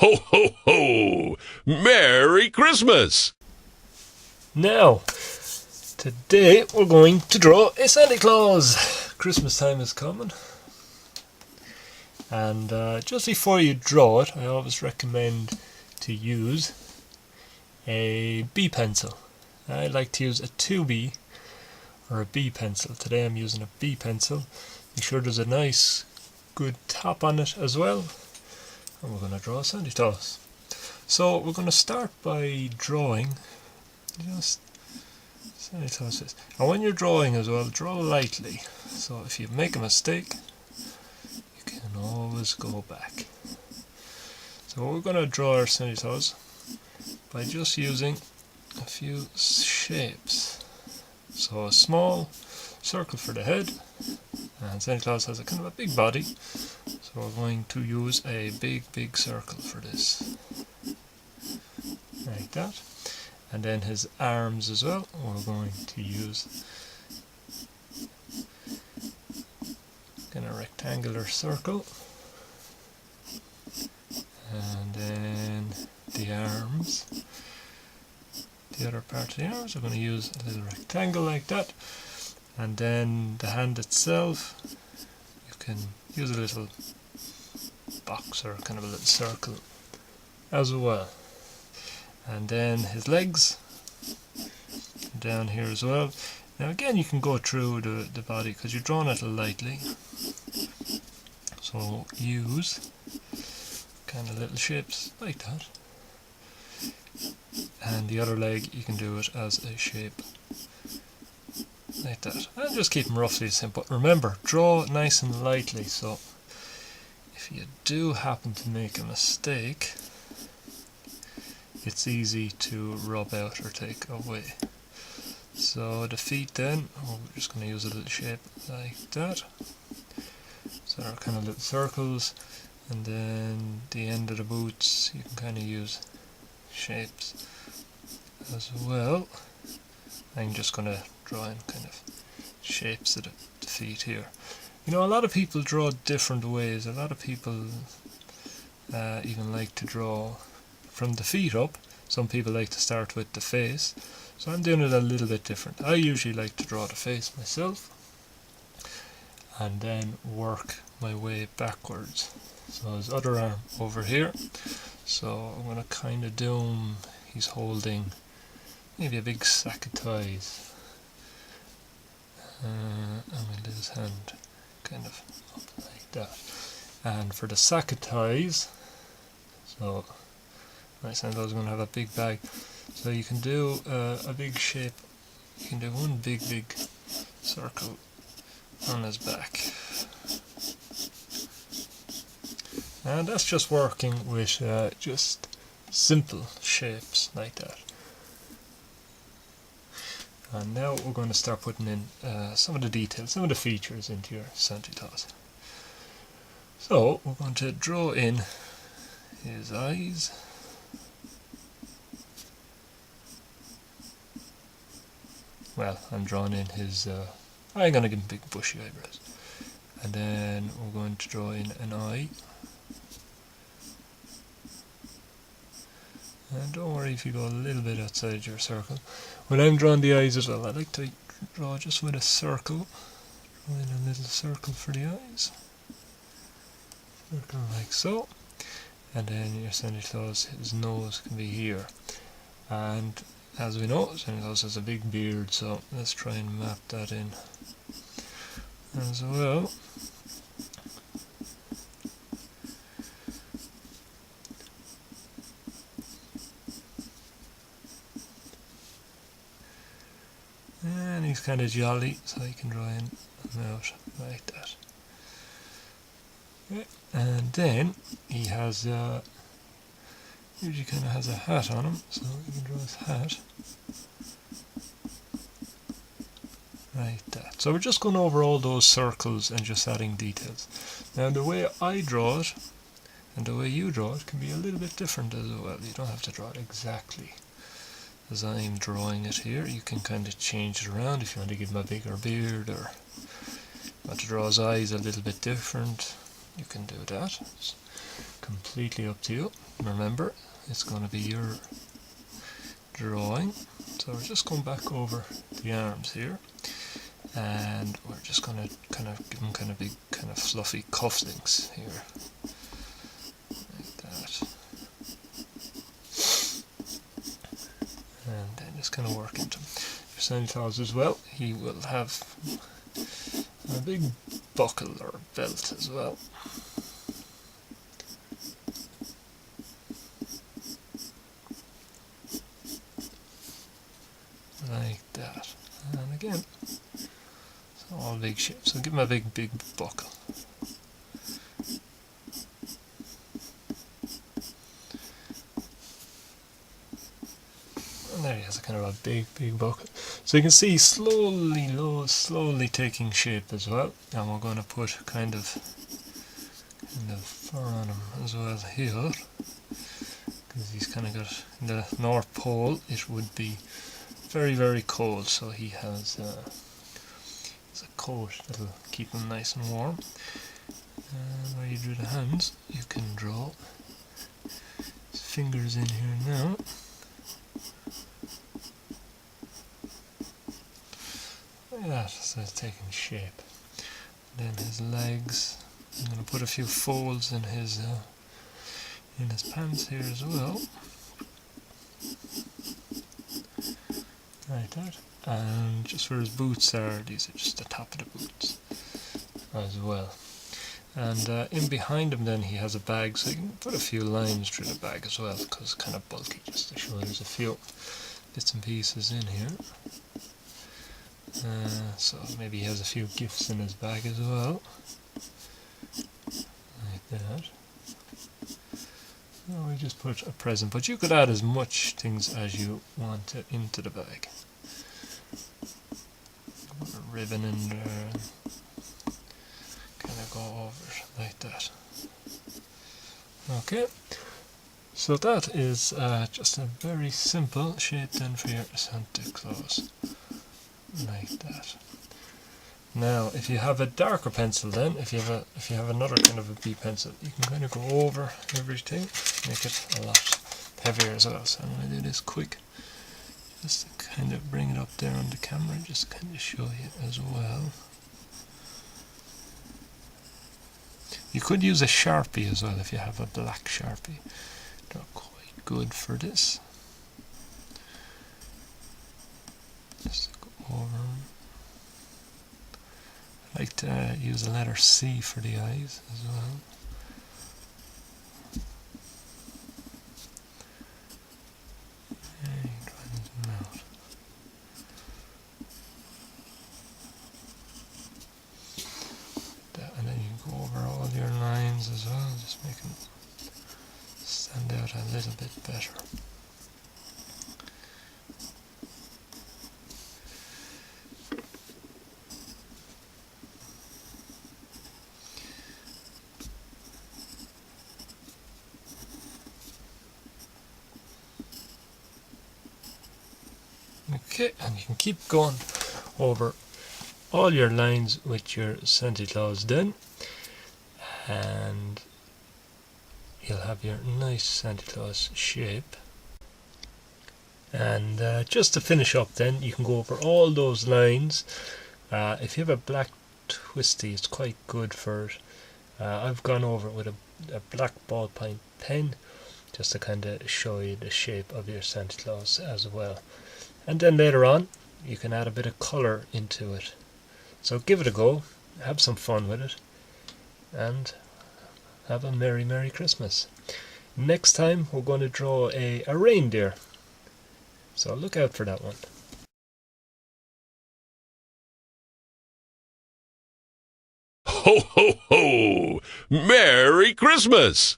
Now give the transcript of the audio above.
Ho, ho, ho! Merry Christmas! Now, today we're going to draw a Santa Claus. Christmas time is coming. And just before you draw it, I always recommend to use a B pencil. I like to use a 2B or a B pencil. Today I'm using a B pencil. Make sure there's a nice good top on it as well. And we're going to draw a Santa Claus. So we're going to start by drawing just Santa Claus face. And when you're drawing as well, draw lightly. So if you make a mistake, you can always go back. So we're going to draw our Santa Claus by just using a few shapes. So a small circle for the head, and Santa Claus has a kind of a big body, so we're going to use a big circle for this, like that. And then his arms as well, we're going to use kind of rectangular circle, and then the arms. The other part of the arms, we're going to use a little rectangle like that, and then the hand itself, you can use a little box or kind of a little circle as well. And then his legs down here as well. Now again, you can go through the body because you're drawing it lightly, so use kind of little shapes like that. And the other leg, you can do it as a shape like that, and just keep them roughly the same. But remember, draw nice and lightly, so if you do happen to make a mistake, it's easy to rub out or take away. So the feet then, we're just going to use a little shape like that. So they're kind of little circles, and then the end of the boots, you can kind of use shapes as well. I'm just going to draw in kind of shapes of the feet here. You know, a lot of people draw different ways. A lot of people even like to draw from the feet up. Some people like to start with the face, so I'm doing it a little bit different. I usually like to draw the face myself and then work my way backwards. So his other arm over here, so I'm going to kind of do him, he's holding maybe a big sack of ties, and we'll do his hand kind of up like that. And for the sack of ties, so my Santa Claus is going to have a big bag, so you can do a big shape. You can do one big circle on his back, and that's just working with just simple shapes like that. And now we're going to start putting in some of the details, some of the features into your Santa Claus. So we're going to draw in his eyes. Well, I'm drawing in his, I'm going to give him big bushy eyebrows. And then we're going to draw in an eye. And don't worry if you go a little bit outside your circle. When I'm drawing the eyes as well, I like to draw just with a circle. Draw in a little circle for the eyes. Circle like so. And then your Santa Claus, his nose can be here. And as we know, Santa Claus has a big beard, so let's try and map that in as well. And he's kind of jolly, so you can draw in a mouth like that. Okay. And then he has usually kind of has a hat on him, so you can draw his hat like that. So we're just going over all those circles and just adding details. Now the way I draw it and the way you draw it can be a little bit different as well. You don't have to draw it exactly as I'm drawing it here. You can kind of change it around if you want to give him a bigger beard, or want to draw his eyes a little bit different. You can do that. It's completely up to you. Remember, it's going to be your drawing. So we're just going back over the arms here, and we're just going to kind of give them kind of big, kind of fluffy cufflinks here, like that. And then just kind of work into him. For Santa Claus as well, he will have a big buckle or belt as well. Like that. And again, so all big shapes. So give him a big buckle. And there he has a kind of a big buckle. So you can see slowly taking shape as well. And we're going to put kind of fur on him as well here, because he's kind of got in the North Pole. It would be very cold, so he has a coat that'll keep him nice and warm. And where you drew the hands, you can draw his fingers in here now. Like that, so it's taking shape. Then his legs, I'm going to put a few folds in his pants here as well. Like that. And just where his boots are, these are just the top of the boots as well. And in behind him then he has a bag, so you can put a few lines through the bag as well, because it's kind of bulky, just to show there's a few bits and pieces in here. So maybe he has a few gifts in his bag as well, like that. So we just put a present, but you could add as much things as you want into the bag. Put a ribbon in there, and kind of go over it like that. Okay, so that is just a very simple shape then for your Santa Claus, like that. Now, if you have a darker pencil, then if you have another kind of a B pencil, you can kind of go over everything, make it a lot heavier as well. So I'm going to do this quick, just to kind of bring it up there on the camera, just kind of show you as well. You could use a Sharpie as well if you have a black Sharpie. They're quite good for this. Just go over. I like to use the letter C for the eyes as well. And drawing them out. And then you go over all your lines as well, just make them stand out a little bit better. Okay, and you can keep going over all your lines with your Santa Claus then, and you'll have your nice Santa Claus shape. And just to finish up then, you can go over all those lines. If you have a black twisty, it's quite good for it. I've gone over it with a black ballpoint pen, just to kind of show you the shape of your Santa Claus as well. And then later on, you can add a bit of colour into it. So give it a go, have some fun with it, and have a Merry Christmas. Next time we're going to draw a reindeer, so look out for that one. Ho, ho, ho! Merry Christmas!